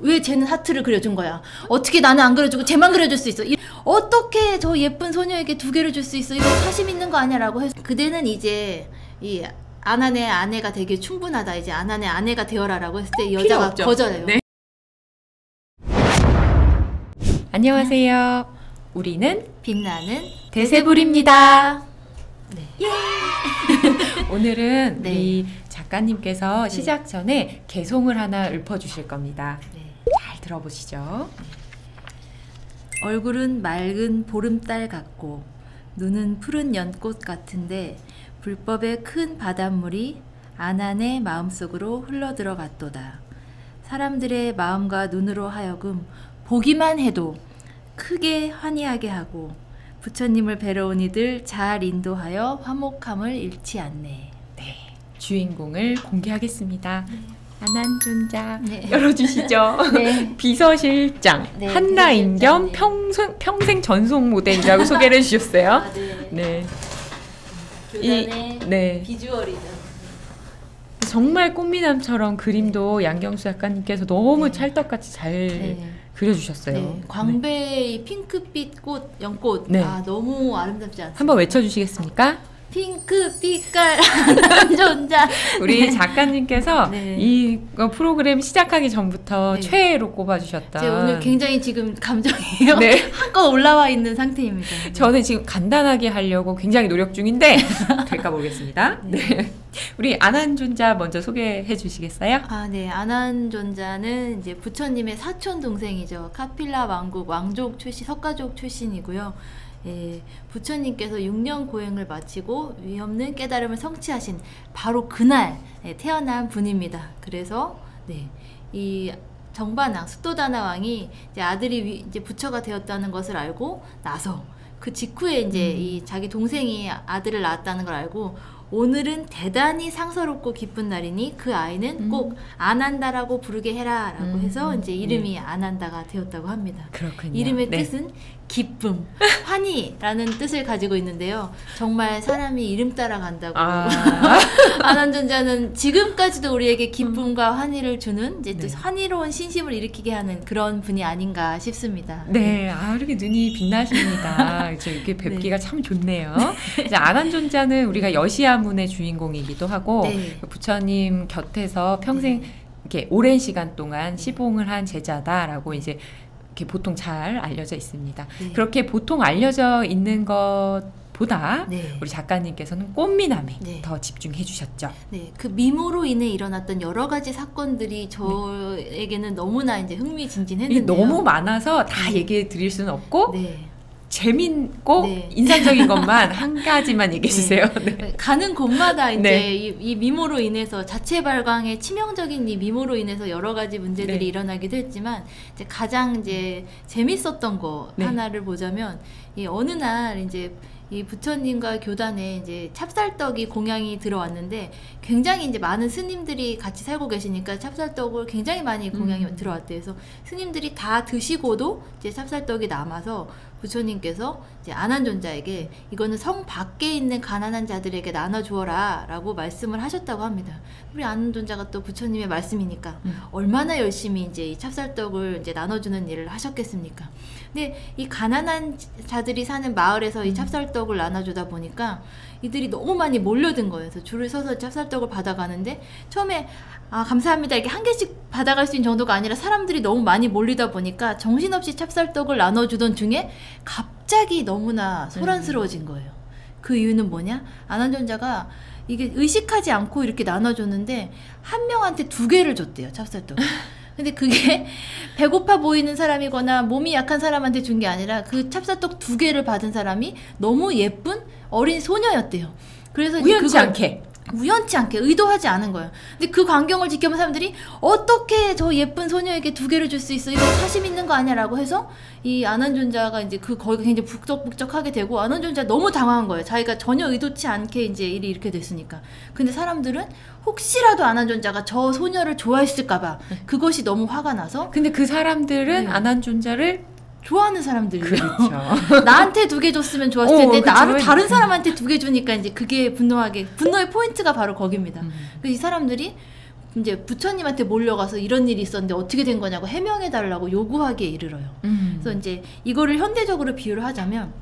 왜 쟤는 하트를 그려준 거야? 어떻게 나는 안 그려주고 쟤만 그려줄 수 있어? 어떻게 저 예쁜 소녀에게 두 개를 줄 수 있어? 이거 사심 있는 거 아니야? 라고 해서 그대는 이제 이 아난의 아내가 되게 충분하다. 이제 아난의 아내가 되어라 라고 했을 때 여자가 거절해요. 네. 안녕하세요. 우리는 빛나는 대세불입니다. 네. 예. 오늘은 네. 우리 작가님께서 시작 전에 개송을 하나 읊어주실 겁니다. 네. 잘 들어보시죠. 얼굴은 맑은 보름달 같고 눈은 푸른 연꽃 같은데 불법의 큰 바닷물이 아난의 마음속으로 흘러들어갔도다. 사람들의 마음과 눈으로 하여금 보기만 해도 크게 환희하게 하고 부처님을 뵈러 온 이들 잘 인도하여 화목함을 잃지 않네. 네, 주인공을 공개하겠습니다. 네. 아난존자 네. 열어주시죠. 네. 비서실장 네, 한라인 겸 비서실장, 평생 전속 모델이라고 소개를 해주셨어요. 아, 네. 네. 교단의 네. 비주얼이죠. 정말 꽃미남처럼 그림도 양경수 작가님께서 너무 네. 찰떡같이 잘 네. 그려주셨어요. 네. 광배의 핑크빛 꽃, 연꽃. 네. 아, 너무 아름답지 않습니까? 한번 외쳐주시겠습니까? 핑크빛깔 아난존자. 우리 작가님께서 네. 이 프로그램 시작하기 전부터 네. 최애로 꼽아주셨던. 제가 오늘 굉장히 지금 감정이요. 네. 한껏 올라와 있는 상태입니다. 네. 저는 지금 간단하게 하려고 굉장히 노력 중인데 될까 모르겠습니다. 네. 네. 우리 아난존자 먼저 소개해 주시겠어요? 아, 네. 아난존자는 이제 부처님의 사촌 동생이죠. 카필라 왕국 왕족 출신, 석가족 출신이고요. 예, 부처님께서 6년 고행을 마치고 위없는 깨달음을 성취하신 바로 그날 태어난 분입니다. 그래서 네, 이 정반왕 수토다나 왕이 이제 아들이 이제 부처가 되었다는 것을 알고 나서 그 직후에 이제 이 자기 동생이 아들을 낳았다는 걸 알고 오늘은 대단히 상서롭고 기쁜 날이니 그 아이는 꼭 아난다라고 부르게 해라 라고 해서 이제 이름이 아난다가 되었다고 합니다. 그렇군요. 이름의 네. 뜻은 기쁨, 환희라는 뜻을 가지고 있는데요. 정말 사람이 이름 따라 간다고. 아난존자는 지금까지도 우리에게 기쁨과 환희를 주는 이제 또 네. 환희로운 신심을 일으키게 하는 그런 분이 아닌가 싶습니다. 네, 아, 이렇게 눈이 빛나십니다. 이렇게 뵙기가 참 좋네요. 이제 아난존자는 우리가 여시아문의 주인공이기도 하고 네. 부처님 곁에서 평생 이렇게 오랜 시간 동안 시봉을 한 제자다라고 이제 이렇게 보통 잘 알려져 있습니다. 네. 그렇게 보통 알려져 있는 것보다 네. 우리 작가님께서는 꽃미남에 네. 더 집중해 주셨죠. 네, 그 미모로 인해 일어났던 여러 가지 사건들이 저에게는 너무나 이제 이게 흥미진진했는데요. 너무 많아서 다 얘기해 드릴 수는 없고 네. 재밌고 네. 인상적인 것만 한 가지만 얘기해 주세요. 네. 가는 곳마다 이제 네. 이 미모로 인해서 자체 발광의 치명적인 이 미모로 인해서 여러 가지 문제들이 네. 일어나기도 했지만 이제 가장 이제 재밌었던 거 네. 하나를 보자면 이 어느 날 이제 이 부처님과 교단에 이제 찹쌀떡이 공양이 들어왔는데 굉장히 이제 많은 스님들이 같이 살고 계시니까 찹쌀떡을 굉장히 많이 공양이 들어왔대요. 그래서 스님들이 다 드시고도 이제 찹쌀떡이 남아서 부처님께서 이제 아난존자에게 이거는 성 밖에 있는 가난한 자들에게 나눠주어라 라고 말씀을 하셨다고 합니다. 우리 아난존자가 또 부처님의 말씀이니까 얼마나 열심히 이제 이 찹쌀떡을 이제 나눠주는 일을 하셨겠습니까? 근데 이 가난한 자들이 사는 마을에서 이 찹쌀떡을 나눠주다 보니까 이들이 너무 많이 몰려든 거예요. 그래서 줄을 서서 찹쌀떡을 받아가는데 처음에 아 감사합니다 이렇게 한 개씩 받아갈 수 있는 정도가 아니라 사람들이 너무 많이 몰리다 보니까 정신없이 찹쌀떡을 나눠주던 중에 갑자기 너무나 소란스러워진 거예요. 그 이유는 뭐냐? 아난존자가 이게 의식하지 않고 이렇게 나눠줬는데 한 명한테 2개를 줬대요, 찹쌀떡을. 근데 그게 배고파 보이는 사람이거나 몸이 약한 사람한테 준 게 아니라 그 찹쌀떡 2개를 받은 사람이 너무 예쁜 어린 소녀였대요. 그래서 우연치 않게 우연치 않게 의도하지 않은 거예요. 근데 그 광경을 지켜본 사람들이 어떻게 저 예쁜 소녀에게 2개를 줄 수 있어? 이거 사심 있는 거 아니야? 라고 해서 이 아난존자가 이제 거기가 굉장히 북적북적하게 되고 아난존자 너무 당황한 거예요. 자기가 전혀 의도치 않게 이제 일이 이렇게 됐으니까. 근데 사람들은 혹시라도 아난존자가 저 소녀를 좋아했을까봐 그것이 너무 화가 나서 근데 그 사람들은 네. 아난존자를 좋아하는 사람들이요. 그렇죠. 나한테 2개 줬으면 좋았을 텐데 그쵸. 나를 다른 사람한테 2개 주니까 이제 그게 분노의 포인트가 바로 거기입니다. 그래서 이 사람들이 이제 부처님한테 몰려가서 이런 일이 있었는데 어떻게 된 거냐고 해명해달라고 요구하기에 이르러요. 그래서 이제 이거를 현대적으로 비유를 하자면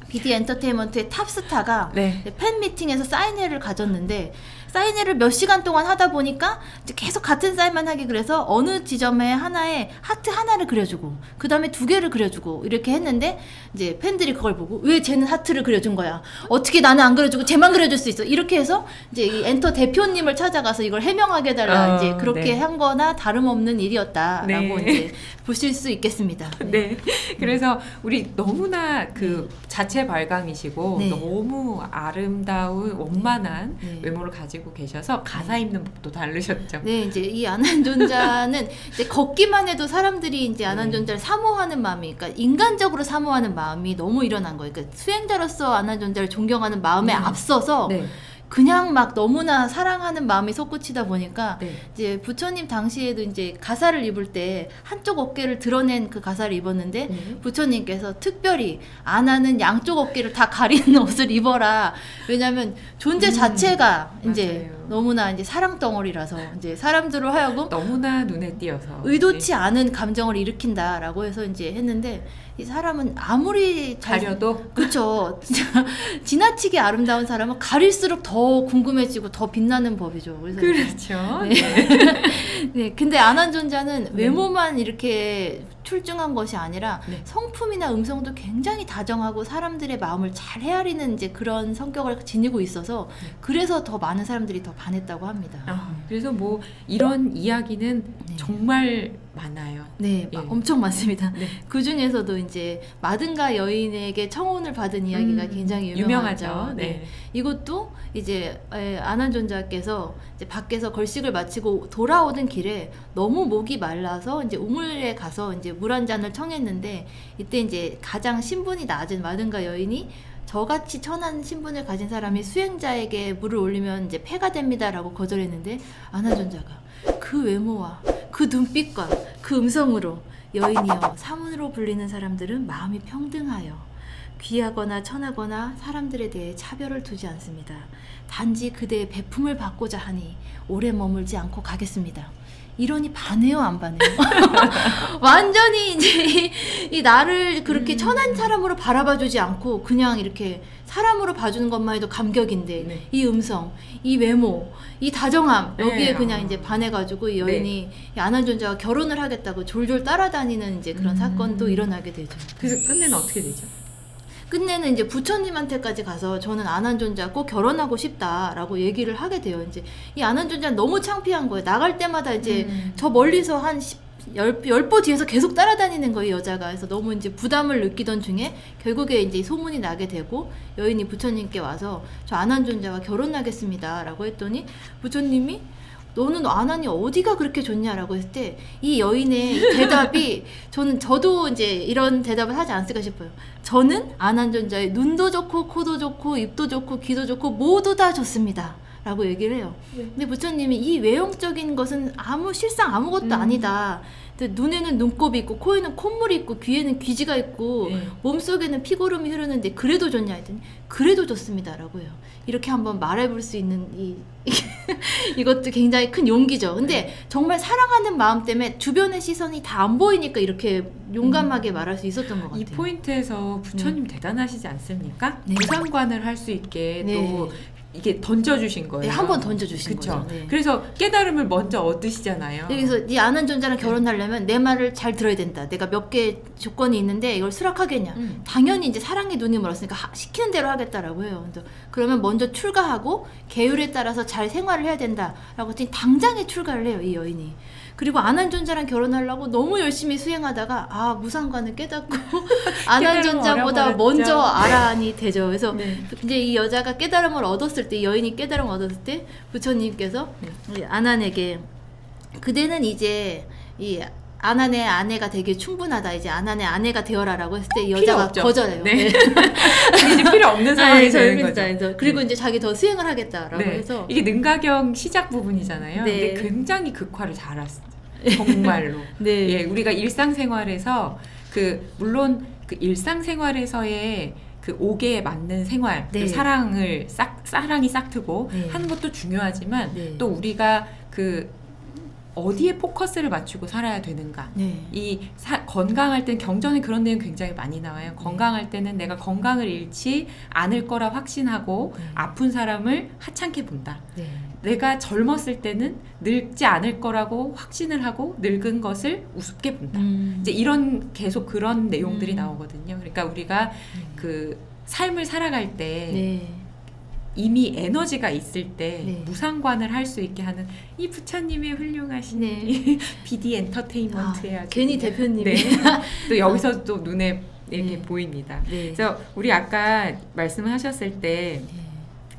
BD 엔터테인먼트의 탑스타가 네. 팬 미팅에서 사인회를 가졌는데 사인회를 몇 시간 동안 하다 보니까 이제 계속 같은 사인만 하기 그래서 어느 지점에 하나에 하트 하나를 그려주고 그 다음에 2개를 그려주고 이렇게 했는데 이제 팬들이 그걸 보고 왜 쟤는 하트를 그려준 거야? 어떻게 나는 안 그려주고 쟤만 그려줄 수 있어? 이렇게 해서 이제 이 엔터 대표님을 찾아가서 이걸 해명하게 해달라 이제 그렇게 네. 한 거나 다름없는 일이었다라고 네. 이제 보실 수 있겠습니다. 네. 그래서 우리 너무나 그 자체 발광이시고 네. 너무 아름다운 원만한 네. 외모를 가지고 계셔서 가사 입는 법도 다르셨죠. 네, 이제 이 안한존자는 이제 걷기만 해도 사람들이 이제 안한존자를 사모하는 마음이, 그러니까 인간적으로 사모하는 마음이 너무 일어난 거예요. 그러니까 수행자로서 안한존자를 존경하는 마음에 앞서서 네. 그냥 막 너무나 사랑하는 마음이 솟구치다 보니까 네. 이제 부처님 당시에도 이제 가사를 입을 때 한쪽 어깨를 드러낸 그 가사를 입었는데 네. 부처님께서 특별히 안하는 양쪽 어깨를 다 가리는 옷을 입어라. 왜냐하면 존재 자체가 이제 맞아요. 너무나 이제 사랑 덩어리라서 이제 사람들로 하여금 너무나 눈에 띄어서 의도치 않은 감정을 일으킨다라고 해서 이제 했는데 이 사람은 아무리 가려도 그렇죠. 지나치게 아름다운 사람은 가릴수록 더 궁금해지고 더 빛나는 법이죠. 그래서 그렇죠. 네. 네. 근데 안한존자는 네. 외모만 이렇게 출중한 것이 아니라 네. 성품이나 음성도 굉장히 다정하고 사람들의 마음을 잘 헤아리는 이제 그런 성격을 지니고 있어서 그래서 더 많은 사람들이 더 반했다고 합니다. 그래서 뭐 이런 이야기는 네. 정말 많아요. 네, 예. 엄청 많습니다. 네. 그 중에서도 이제 마든가 여인에게 청혼을 받은 이야기가 굉장히 유명하죠. 네. 이것도 이제 안한존자께서 이제 밖에서 걸식을 마치고 돌아오던 길에 너무 목이 말라서 이제 우물에 가서 이제 물 한 잔을 청했는데 이때 이제 가장 신분이 낮은 마든가 여인이 저같이 천한 신분을 가진 사람이 수행자에게 물을 올리면 이제 폐가 됩니다라고 거절했는데 안한존자가 그 외모와 그 눈빛과 그 음성으로 여인이여 사문으로 불리는 사람들은 마음이 평등하여 귀하거나 천하거나 사람들에 대해 차별을 두지 않습니다. 단지 그대의 베품을 받고자 하니 오래 머물지 않고 가겠습니다. 이러니 반해요, 안 반해요? 완전히 이제 이 나를 그렇게 천한 사람으로 바라봐주지 않고 그냥 이렇게 사람으로 봐주는 것만 해도 감격인데 네. 이 음성, 이 외모, 이 다정함 여기에 네. 그냥 이제 반해가지고 이 여인이 이 안한존자가 결혼을 하겠다고 졸졸 따라다니는 이제 그런 사건도 일어나게 되죠. 그래서 끝내는 어떻게 되죠? 끝내는 이제 부처님한테까지 가서 저는 안한존자 꼭 결혼하고 싶다라고 얘기를 하게 돼요. 이제 이 안한존자는 너무 창피한 거예요. 나갈 때마다 이제 저 멀리서 한 10보 뒤에서 계속 따라다니는 거예요, 여자가. 그래서 너무 이제 부담을 느끼던 중에 결국에 이제 소문이 나게 되고 여인이 부처님께 와서 저 안한존자와 결혼하겠습니다라고 했더니 부처님이 너는 안하니 어디가 그렇게 좋냐라고 했을 때 이 여인의 대답이 저도 이제 이런 대답을 하지 않을까 싶어요. 저는 안한존자의 눈도 좋고 코도 좋고 입도 좋고 귀도 좋고 모두 다 좋습니다. 라고 얘기를 해요. 근데 부처님이 이 외형적인 것은 실상 아무것도 아니다. 근데 눈에는 눈곱이 있고 코에는 콧물이 있고 귀에는 귀지가 있고 몸속에는 피고름이 흐르는데 그래도 좋냐 했더니 그래도 좋습니다. 라고 해요. 이렇게 한번 말해볼 수 있는 이것도 굉장히 큰 용기죠. 근데 정말 사랑하는 마음 때문에 주변의 시선이 다 안 보이니까 이렇게 용감하게 말할 수 있었던 것 같아요. 이 포인트에서 부처님 대단하시지 않습니까? 네. 무상관을 할 수 있게 네. 또 이게 던져주신 거예요. 네, 한번 던져주신 그쵸? 거죠. 네. 그래서 깨달음을 먼저 얻으시잖아요. 여기서 이 안한존자랑 결혼하려면 내 말을 잘 들어야 된다. 내가 몇 개 조건이 있는데 이걸 수락하겠냐. 당연히 이제 사랑의 눈이 멀었으니까 시키는 대로 하겠다라고 해요. 그러면 먼저 출가하고 계율에 따라서 잘 생활을 해야 된다라고 했더니 당장에 출가를 해요, 이 여인이. 그리고 안한존자랑 결혼하려고 너무 열심히 수행하다가 무상관을 깨닫고 안한존자보다 먼저 아라한이 되죠. 그래서 이제 이 여자가 깨달음을 얻었을 때, 이 여인이 깨달음을 얻었을 때 부처님께서 우리 안한에게 그대는 이제 이 안한의 아내가 되게 충분하다. 이제 안한의 아내가 되어라라고 했을 때 이 여자가 거절해요. 네. 이제 필요 없는 상황이 되는 거죠. 그리고 이제 자기 더 수행을 하겠다라고 해서 이게 능가경 시작 부분이잖아요. 근데 굉장히 극화를 잘했어요. 정말로. 네. 예, 우리가 일상생활에서 물론 그 일상생활에서의 그 옥에 맞는 생활, 그 사랑이 싹트고 하는 것도 중요하지만 또 우리가 어디에 포커스를 맞추고 살아야 되는가. 네. 건강할 땐 경전에 그런 내용 굉장히 많이 나와요. 건강할 때는 내가 건강을 잃지 않을 거라 확신하고 아픈 사람을 하찮게 본다. 네. 내가 젊었을 때는 늙지 않을 거라고 확신을 하고 늙은 것을 우습게 본다. 이제 이런 계속 그런 내용들이 나오거든요. 그러니까 우리가 그 삶을 살아갈 때 네. 이미 에너지가 있을 때 네. 무상관을 할 수 있게 하는 이 부처님의 훌륭하신 네. BD 엔터테인먼트의 아주 괜히 그냥, 대표님이 네. 또 여기서 또 눈에 이렇게 네. 보입니다. 네. 그래서 우리 아까 말씀하셨을 때 네.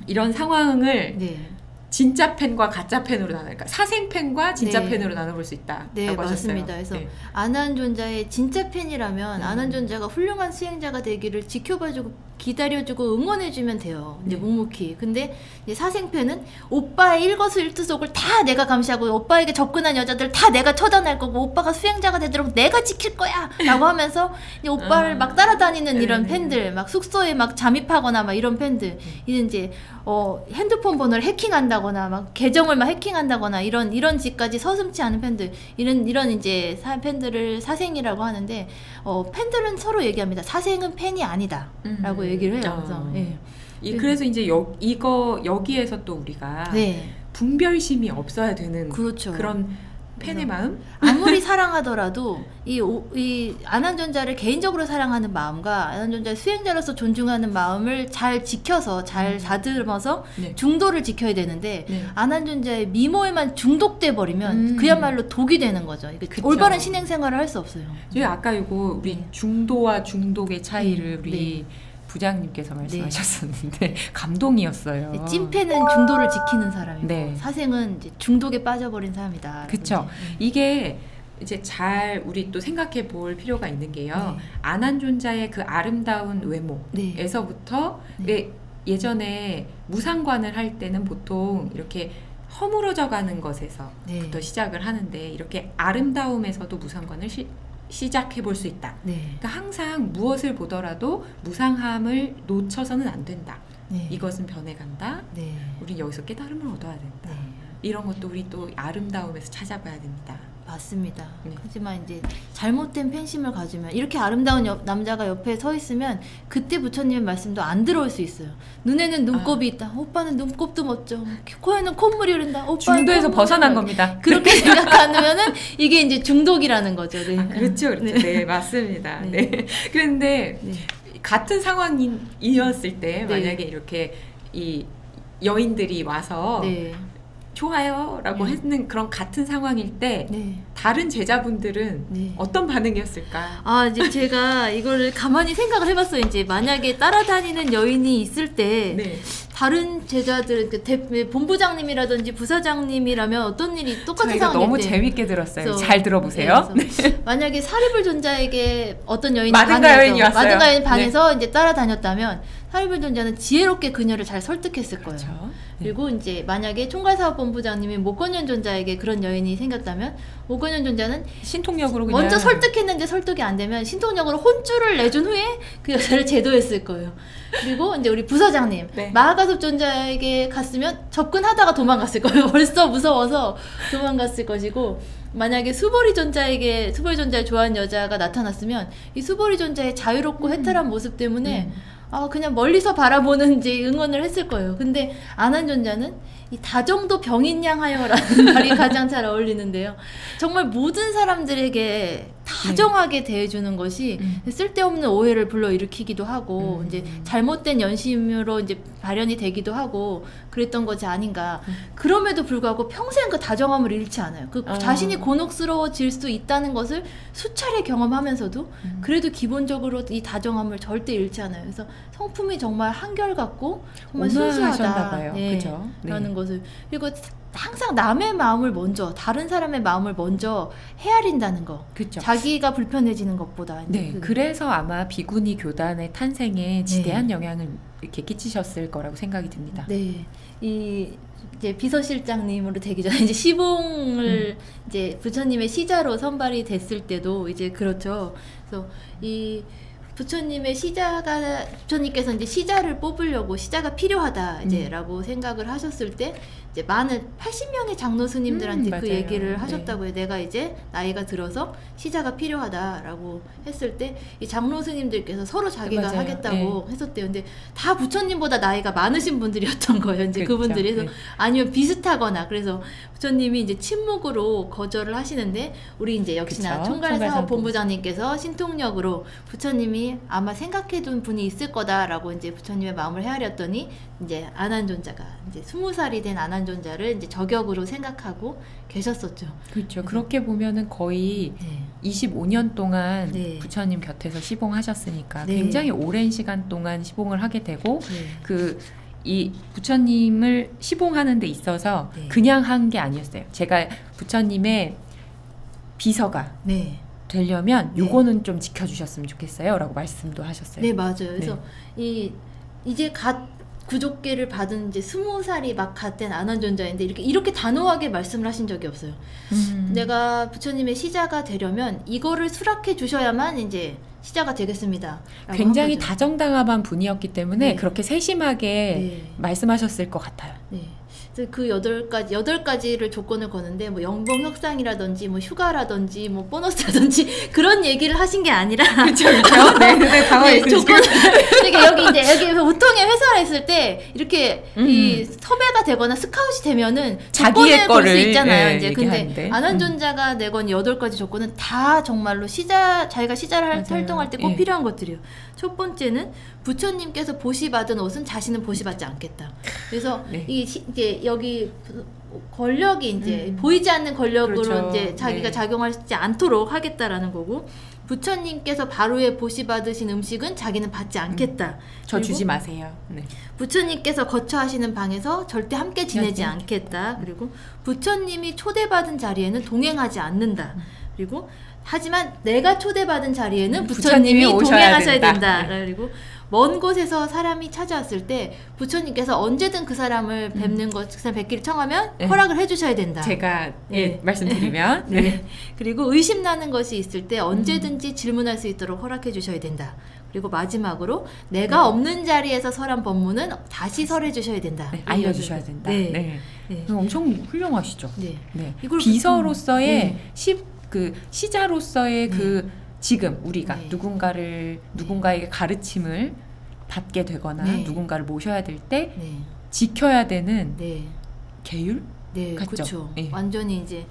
이런 상황을 네. 진짜 팬과 가짜 팬으로 그러니까 사생 팬과 진짜 네. 팬으로 나눠볼 수 있다. 네, 맞습니다. 그래서 안한존자의 진짜 팬이라면 안한존자가 훌륭한 수행자가 되기를 지켜봐주고 기다려주고 응원해주면 돼요. 이제 묵묵히. 근데 이제 사생팬은 오빠의 일거수일투족을 다 내가 감시하고 오빠에게 접근한 여자들 다 내가 처단할 거고 오빠가 수행자가 되도록 내가 지킬 거야! 라고 하면서 이제 오빠를 막 따라다니는 이런 팬들, 막 숙소에 막 잠입하거나 막 이런 팬들, 이제 핸드폰 번호를 해킹한다거나 막 계정을 막 해킹한다거나 이런 짓까지 서슴지 않은 팬들, 이런 이제 팬들을 사생이라고 하는데 팬들은 서로 얘기합니다. 사생은 팬이 아니다 라고 얘기를 해요. 그래서, 그래서 이제 여기에서 또 우리가 네. 분별심이 없어야 되는 그렇죠. 그런 팬의 마음? 아무리 사랑하더라도 이 안한존자를 개인적으로 사랑하는 마음과 안한존자를 수행자로서 존중하는 마음을 잘 지켜서 잘 다듬어서 네. 중도를 지켜야 되는데 네. 안한존자의 미모에만 중독돼 버리면 그야말로 독이 되는 거죠. 올바른 신행생활을 할 수 없어요. 저희 아까 이거 우리 중도와 중독의 차이를 우리 부장님께서 말씀하셨었는데 감동이었어요. 찐팬은 중도를 지키는 사람이고 네. 사생은 이제 중독에 빠져버린 사람이다. 그렇죠. 이게 이제 잘 우리 또 생각해 볼 필요가 있는 게요. 안한존자의 그 아름다운 외모에서부터 예전에 무상관을 할 때는 보통 이렇게 허물어져 가는 것에서부터 시작을 하는데 이렇게 아름다움에서도 무상관을 시작해 볼 수 있다. 그러니까 항상 무엇을 보더라도 무상함을 놓쳐서는 안 된다. 이것은 변해간다. 우린 여기서 깨달음을 얻어야 된다. 이런 것도 우리 또 아름다움에서 찾아봐야 됩니다. 맞습니다. 하지만 이제 잘못된 팬심을 가지면 이렇게 아름다운 남자가 옆에 서 있으면 그때 부처님의 말씀도 안 들어올 수 있어요. 눈에는 눈곱이 있다. 오빠는 눈곱도 멋져. 코에는 콧물이 흐른다. 중도에서 벗어난 겁니다. 그렇게 생각하면은 이게 이제 중독이라는 거죠. 네. 그렇죠. 네, 맞습니다. 그런데 같은 상황이었을 때 만약에 이렇게 이 여인들이 와서 좋아요 라고 했는 그런 같은 상황일 때 다른 제자분들은 어떤 반응이었을까? 이제 제가 이거를 가만히 생각을 해봤어요. 이제 만약에 따라다니는 여인이 있을 때 다른 제자들, 본부장님이라든지 부사장님이라면 어떤 일이 똑같은 상황일 때 너무 재밌게 들었어요. 잘 들어보세요. 만약에 사리불 존자에게 어떤 여인이 마든가 여인이 왔어요. 마든가 여인 반에서 이제 따라다녔다면 사리불 존자는 지혜롭게 그녀를 잘 설득했을 거예요. 그렇죠. 그리고 이제 만약에 총괄사업본부장님이 목건현 존자에게 그런 여인이 생겼다면 목건현 존자는 신통력으로 그냥 먼저 설득했는데 설득이 안 되면 신통력으로 혼쭐을 내준 후에 그 여자를 제도했을 거예요. 그리고 이제 우리 부사장님 마하가섭 존자에게 갔으면 접근하다가 도망갔을 거예요. 벌써 무서워서 도망갔을 것이고 만약에 수보리 존자를 좋아하는 여자가 나타났으면 이 수보리 존자의 자유롭고 해탈한 모습 때문에 그냥 멀리서 바라보는 이제 응원을 했을 거예요. 근데 안한존자는 이 다정도 병인양하여라는 말이 가장 잘 어울리는데요. 정말 모든 사람들에게 다정하게 대해주는 것이 쓸데없는 오해를 불러일으키기도 하고 이제 잘못된 연심으로 이제 발현이 되기도 하고 그랬던 것이 아닌가. 그럼에도 불구하고 평생 그 다정함을 잃지 않아요. 자신이 곤혹스러워질 수 있다는 것을 수차례 경험하면서도 그래도 기본적으로 이 다정함을 절대 잃지 않아요. 그래서 성품이 정말 한결같고 정말 순수하다. 그죠? 라는 것을. 그리고 항상 남의 마음을 먼저, 다른 사람의 마음을 먼저 헤아린다는 거. 그쵸. 자기가 불편해지는 것보다. 그래서 아마 비구니 교단의 탄생에 지대한 영향을 이렇게 끼치셨을 거라고 생각이 듭니다. 이제 비서실장님으로 되기 전에 이제 시봉을 이제 부처님의 시자로 선발이 됐을 때도 이제 그렇죠. 그래서 이 부처님께서 이제 시자를 뽑으려고 시자가 필요하다 이제라고 생각을 하셨을 때 이제 많은 80명의 장로 스님들한테 그 맞아요. 얘기를 하셨다고요. 내가 이제 나이가 들어서 시자가 필요하다라고 했을 때 이 장로 스님들께서 서로 자기가 맞아요. 하겠다고 했었대요. 근데 다 부처님보다 나이가 많으신 분들이었던 거예요. 이제 그렇죠. 그분들이. 그래서 아니면 비슷하거나. 그래서 부처님이 이제 침묵으로 거절을 하시는데 우리 이제 역시나 그쵸. 총괄사업본부장님께서 신통력으로 부처님이 아마 생각해둔 분이 있을 거다라고 이제 부처님의 마음을 헤아렸더니 이제 안한존자가 이제 20살이 된 안한존자를 이제 저격으로 생각하고 계셨었죠. 그렇죠. 그렇게 보면은 거의 25년 동안 부처님 곁에서 시봉하셨으니까 굉장히 오랜 시간 동안 시봉을 하게 되고 이 부처님을 시봉하는 데 있어서 그냥 한 게 아니었어요. 제가 부처님의 비서가 되려면 요거는 좀 지켜주셨으면 좋겠어요 라고 말씀도 하셨어요. 네, 맞아요. 그래서 이제 갓 구족계를 받은 이제 20살이 막 갓된 안한존자인데 이렇게 단호하게 말씀을 하신 적이 없어요. 내가 부처님의 시자가 되려면 이거를 수락해 주셔야만 이제 시자가 되겠습니다. 굉장히 다정다감한 분이었기 때문에 그렇게 세심하게 말씀하셨을 것 같아요. 그 8가지를 조건을 거는데 뭐 연봉 협상이라든지 뭐 휴가라든지 뭐 보너스라든지 그런 얘기를 하신 게 아니라 그렇죠. 조건 그러니까 여기 보통의 회사에 있을 때 이렇게 이 섭외가 되거나 스카웃이 되면은 자기의 거를 수 있잖아요. 이제 얘기하는데. 근데 안한존자가 내건 8가지 조건은 다 정말로 자기가 시자를 활동할 때 꼭 필요한 것들이에요. 첫 번째는 부처님께서 보시받은 옷은 자신은 보시받지 않겠다. 그래서 이제 여기 권력이 이제 보이지 않는 권력으로 이제 자기가 작용하지 않도록 하겠다라는 거고, 부처님께서 바로에 보시받으신 음식은 자기는 받지 않겠다. 저 주지 마세요. 부처님께서 거처하시는 방에서 절대 함께 지내지 않겠다. 그리고 부처님이 초대받은 자리에는 동행하지 않는다. 그리고 하지만 내가 초대받은 자리에는 부처님이 동행하셔야 된다. 그리고 먼 곳에서 사람이 찾아왔을 때 부처님께서 언제든 그 사람을 뵙는 것, 그 사람 뵙기를 청하면 허락을 해주셔야 된다. 제가 말씀드리면 그리고 의심나는 것이 있을 때 언제든지 질문할 수 있도록 허락해 주셔야 된다. 그리고 마지막으로 내가 없는 자리에서 설한 법문은 다시 설해 주셔야 된다. 알려주셔야 된다. 엄청 훌륭하시죠. 비서로서의 시자로서의 지금 우리가 누군가에게 가르침을 받게 되거나 누군가를 모셔야 될 때 지켜야 되는 계율? 그렇죠. 완전히 이제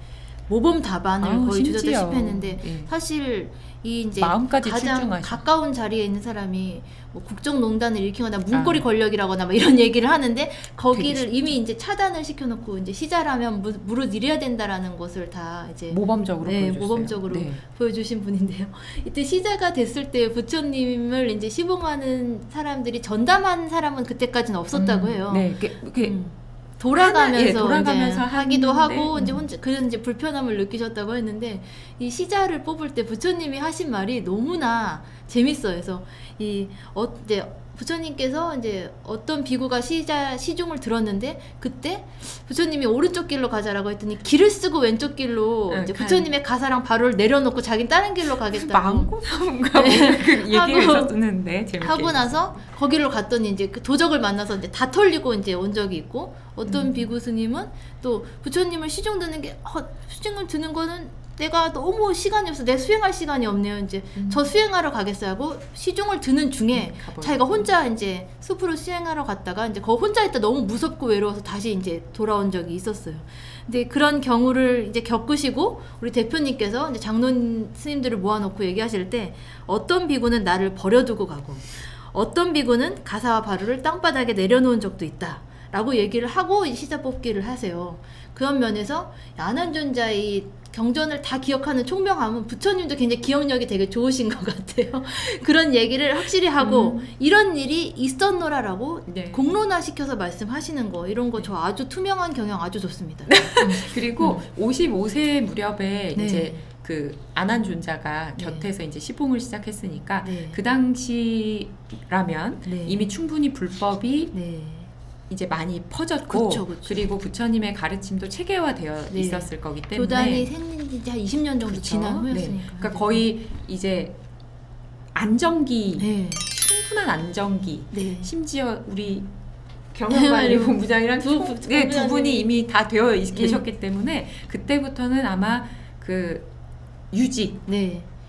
모범 답안을 거의 주저다시피 했는데 사실 이 이제 마음까지 가장 출중하셔. 가까운 자리에 있는 사람이 뭐 국정농단을 일으키거나 문고리 권력이라고나 뭐 이런 얘기를 하는데 거기를 이미 이제 차단을 시켜놓고 이제 시자라면 무릇 이래야 된다라는 것을 다 이제 모범적으로 보여주신 분인데요. 이때 시자가 됐을 때 부처님을 이제 시봉하는 사람들이 전담한 사람은 그때까지는 없었다고 해요. 돌아가면서 하기도 하고 이제 혼자 그런 이제 불편함을 느끼셨다고 했는데, 이 시자를 뽑을 때 부처님이 하신 말이 너무나 재밌어요. 그래서 이제 부처님께서 이제 어떤 비구가 시중을 들었는데 그때 부처님이 오른쪽 길로 가자라고 했더니 길을 쓰고 왼쪽 길로 이제 부처님의 가사랑 바로를 내려놓고 자기는 다른 길로 가겠다고 망고나무인가 그 얘기를 있었는데 하고 나서 거기로 갔더니 이제 그 도적을 만나서 이제 다 털리고 이제 온 적이 있고, 어떤 비구 스님은 또 부처님을 시중 드는 게 시중을 드는 거는 내가 너무 시간이 없어, 내 수행할 시간이 없네요. 이제 저 수행하러 가겠어요 하고 시중을 드는 중에 자기가 혼자 이제 숲으로 수행하러 갔다가 이제 거기 혼자 있다 너무 무섭고 외로워서 다시 이제 돌아온 적이 있었어요. 근데 그런 경우를 이제 겪으시고 우리 대표님께서 이제 장로 스님들을 모아놓고 얘기하실 때 어떤 비구는 나를 버려두고 가고 어떤 비구는 가사와 바루를 땅바닥에 내려놓은 적도 있다 라고 얘기를 하고 시자 뽑기를 하세요. 그런 면에서 안한존자의 경전을 다 기억하는 총명함은 부처님도 굉장히 기억력이 되게 좋으신 것 같아요. 그런 얘기를 확실히 하고 이런 일이 있었노라라고 공론화시켜서 말씀하시는 거, 이런 거 저 아주 투명한 경영 아주 좋습니다. 그리고 55세 무렵에 이제 그 안한존자가 곁에서 이제 시봉을 시작했으니까 그 당시라면 이미 충분히 불법이 이제 많이 퍼졌고, 그리고 부처님의 가르침도 체계화되어 있었을 거기 때문에 교단이 생긴 지 한 20년 정도 지난 후였으니까 그러니까 거의 이제 안정기, 충분한 안정기, 심지어 우리 경영관리본부장이랑 두 본부장님이- 분이 이미 다 되어 계셨기 때문에 그때부터는 아마 그 유지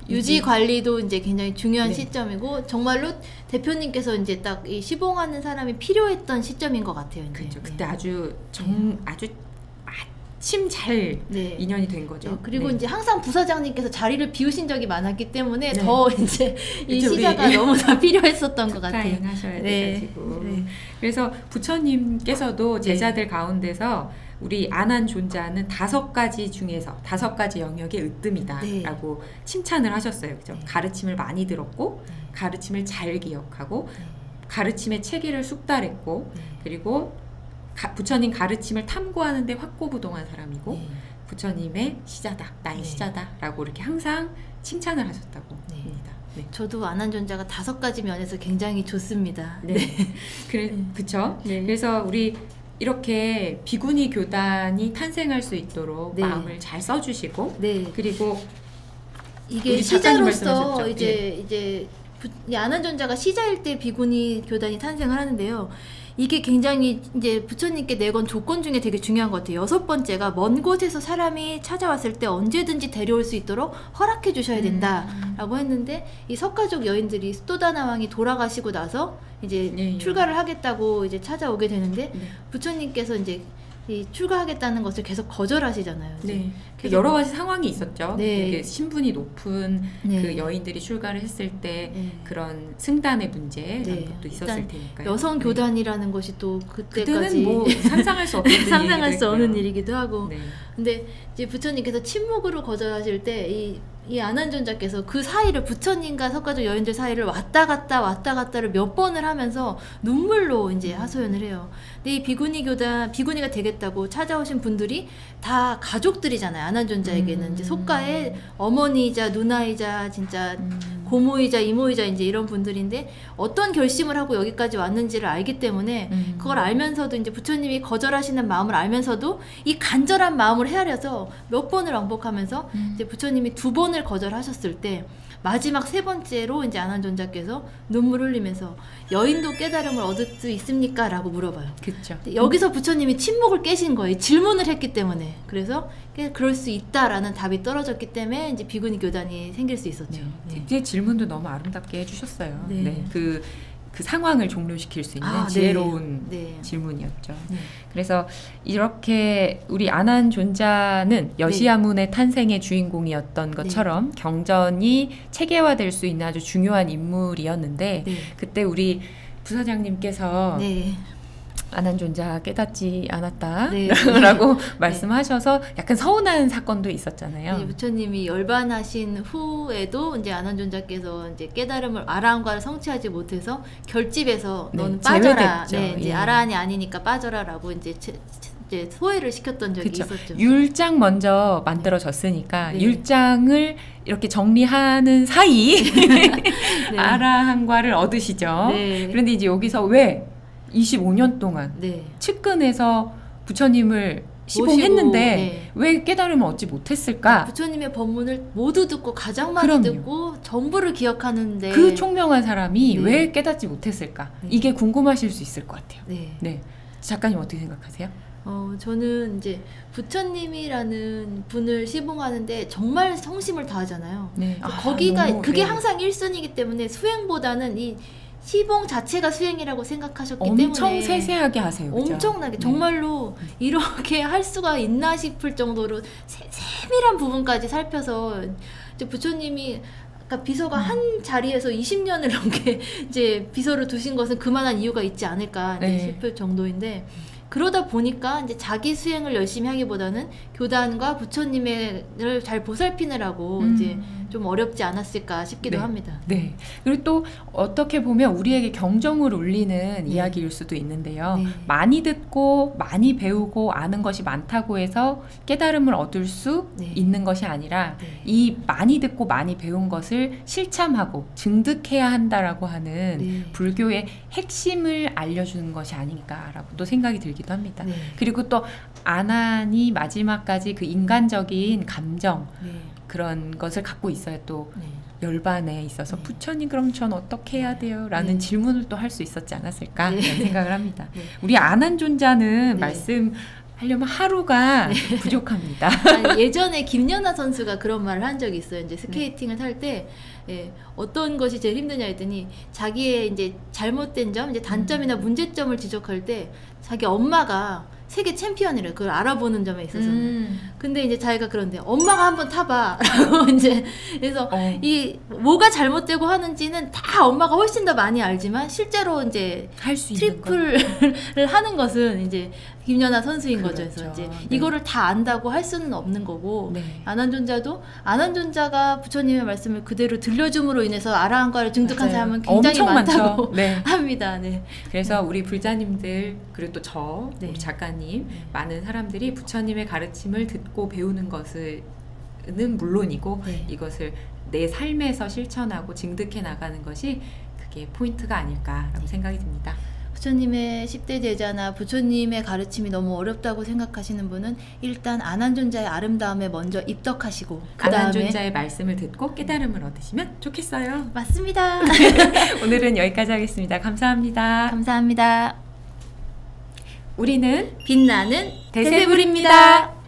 유지 관리도 이제 굉장히 중요한 네. 시점이고 정말로 대표님께서 이제 딱 이 시봉하는 사람이 필요했던 시점인 것 같아요. 이제. 그렇죠. 그때 아주 아주 마침 잘 인연이 된 거죠. 그리고 네. 이제 항상 부사장님께서 자리를 비우신 적이 많았기 때문에 네. 더 이제 이 그쵸, 시자가 우리 너무나 필요했었던 것 같아요. 하셔야 네. 돼가지고. 네. 그래서 부처님께서도 제자들 가운데서 우리 안한존자는 5가지 중에서 5가지 영역의 으뜸이다라고 칭찬을 하셨어요. 그죠? 가르침을 많이 들었고 가르침을 잘 기억하고 가르침의 체계를 숙달했고 그리고 부처님 가르침을 탐구하는데 확고부동한 사람이고 부처님의 시자다, 나의 시자다라고 이렇게 항상 칭찬을 하셨다고 합니다. 네. 저도 안한존자가 5가지 면에서 굉장히 좋습니다. 그쵸? 그래서 우리 이렇게 비구니 교단이 탄생할 수 있도록 마음을 잘 써주시고 그리고 이게 우리 작가님 시자로서 말씀하셨죠? 이제 이 안한존자가 시자일 때 비구니 교단이 탄생을 하는데요. 이게 굉장히 이제 부처님께 내건 조건 중에 되게 중요한 것 같아요. 6번째가 먼 곳에서 사람이 찾아왔을 때 언제든지 데려올 수 있도록 허락해 주셔야 된다라고 했는데 이 석가족 여인들이 스토다나 왕이 돌아가시고 나서 이제 출가를 하겠다고 이제 찾아오게 되는데 부처님께서 이제 이 출가하겠다는 것을 계속 거절하시잖아요. 그래서 여러 가지 상황이 있었죠. 네. 신분이 높은 네. 그 여인들이 출가를 했을 때 그런 승단의 문제 이런 것도 있었을 테니까요. 여성 교단이라는 것이 또 그때까지 그때는 뭐 상상할 수 없는 상상할 수 없는 일이기도 하고. 네. 근데 이제 부처님께서 침묵으로 거절하실 때 이 안한존자께서 그 사이를 부처님과 석가족 여인들 사이를 왔다 갔다를 몇 번을 하면서 눈물로 이제 하소연을 해요. 근데 이 비구니가 되겠다고 찾아오신 분들이 다 가족들이잖아요. 안한존자에게는 이제 속가의 어머니이자 누나이자 진짜 고모이자 이모이자 이제 이런 분들인데 어떤 결심을 하고 여기까지 왔는지를 알기 때문에 그걸 알면서도 이제 부처님이 거절하시는 마음을 알면서도 이 간절한 마음을 헤아려서 몇 번을 왕복하면서 이제 부처님이 2번을 거절하셨을 때 마지막 3번째로 이제 안한존자께서 눈물 흘리면서 여인도 깨달음을 얻을 수 있습니까? 라고 물어봐요. 그렇죠. 여기서 부처님이 침묵을 깨신 거예요. 질문을 했기 때문에. 그래서 그럴 수 있다라는 답이 떨어졌기 때문에 이제 비구니 교단이 생길 수 있었죠. 이제 질문도 너무 아름답게 해주셨어요. 그 상황을 종료시킬 수 있는 지혜로운 질문이었죠. 그래서 이렇게 우리 안한존자는 여시아문의 탄생의 주인공이었던 것처럼 경전이 체계화될 수 있는 아주 중요한 인물이었는데 그때 우리 부사장님께서 안한존자 깨닫지 않았다라고 말씀하셔서 약간 서운한 사건도 있었잖아요. 부처님이 열반하신 후에도 이제 안한존자께서 이제 깨달음을 아라한과를 성취하지 못해서 결집에서 너는 빠져라. 이제 아라한이 아니니까 빠져라라고 이제 소외를 시켰던 적이 있었죠. 율장 먼저 만들어졌으니까 율장을 이렇게 정리하는 사이 아라한과를 얻으시죠. 그런데 이제 여기서 왜 25년 동안 측근에서 부처님을 시봉했는데 왜 깨달음을 얻지 못했을까? 부처님의 법문을 모두 듣고 가장 많이 듣고 전부를 기억하는데 그 총명한 사람이 왜 깨닫지 못했을까? 이게 궁금하실 수 있을 것 같아요. 작가님 어떻게 생각하세요? 저는 이제 부처님이라는 분을 시봉하는데 정말 성심을 다하잖아요. 거기가 그게 항상 1순위이기 때문에 수행보다는 이 시봉 자체가 수행이라고 생각하셨기 때문에 엄청 세세하게 하세요. 그죠? 엄청나게 정말로 이렇게 할 수가 있나 싶을 정도로 세밀한 부분까지 살펴서 이제 부처님이 아까 비서가 한 자리에서 20년을 넘게 이제 비서를 두신 것은 그만한 이유가 있지 않을까 싶을 정도인데 그러다 보니까 이제 자기 수행을 열심히 하기보다는 교단과 부처님을 잘 보살피느라고 이제 좀 어렵지 않았을까 싶기도 합니다. 그리고 또 어떻게 보면 우리에게 경종을 울리는 이야기일 수도 있는데요. 많이 듣고 많이 배우고 아는 것이 많다고 해서 깨달음을 얻을 수 있는 것이 아니라 이 많이 듣고 많이 배운 것을 실참하고 증득해야 한다라고 하는 불교의 핵심을 알려주는 것이 아닌가라고 또 생각이 들기도 합니다. 그리고 또 안한이 마지막까지 그 인간적인 감정 그런 것을 갖고 있어야 또 열반에 있어서 네. 부처님 그럼 전 어떻게 해야 돼요? 라는 네. 질문을 또 할 수 있었지 않았을까 네. 라는 생각을 합니다. 네. 우리 안한존자는 네. 말씀하려면 하루가 부족합니다. 아니, 예전에 김연아 선수가 그런 말을 한 적이 있어요. 이제 스케이팅을 탈 때 어떤 것이 제일 힘드냐 했더니 자기의 이제 잘못된 점, 이제 단점이나 문제점을 지적할 때 자기 엄마가 세계 챔피언이래. 그걸 알아보는 점에 있어서는. 근데 이제 자기가 그런데 엄마가 한번 타봐. 라고 이제 그래서 이 뭐가 잘못되고 하는지는 다 엄마가 훨씬 더 많이 알지만 실제로 이제 할 수 있는 트리플을 하는 것은 이제 김연아 선수인 거죠. 그렇죠. 그래서 이제 네. 이거를 다 안다고 할 수는 없는 거고 네. 안한존자도 안한존자가 부처님의 말씀을 그대로 들려줌으로 인해서 아라한과를 증득한 맞아요. 사람은 굉장히 엄청 많다고 많죠. 네. 합니다. 네. 그래서 우리 불자님들 그리고 또 저 네. 우리 작가님 많은 사람들이 부처님의 가르침을 듣고 배우는 것은 물론이고 네. 이것을 내 삶에서 실천하고 증득해 나가는 것이 그게 포인트가 아닐까라고 생각이 듭니다. 부처님의 10대 제자나 부처님의 가르침이 너무 어렵다고 생각하시는 분은 일단 안한존자의 아름다움에 먼저 입덕하시고 그 다음에 안한존자의 말씀을 듣고 깨달음을 얻으시면 좋겠어요. 맞습니다. 오늘은 여기까지 하겠습니다. 감사합니다. 감사합니다. 우리는 빛나는 대세불입니다.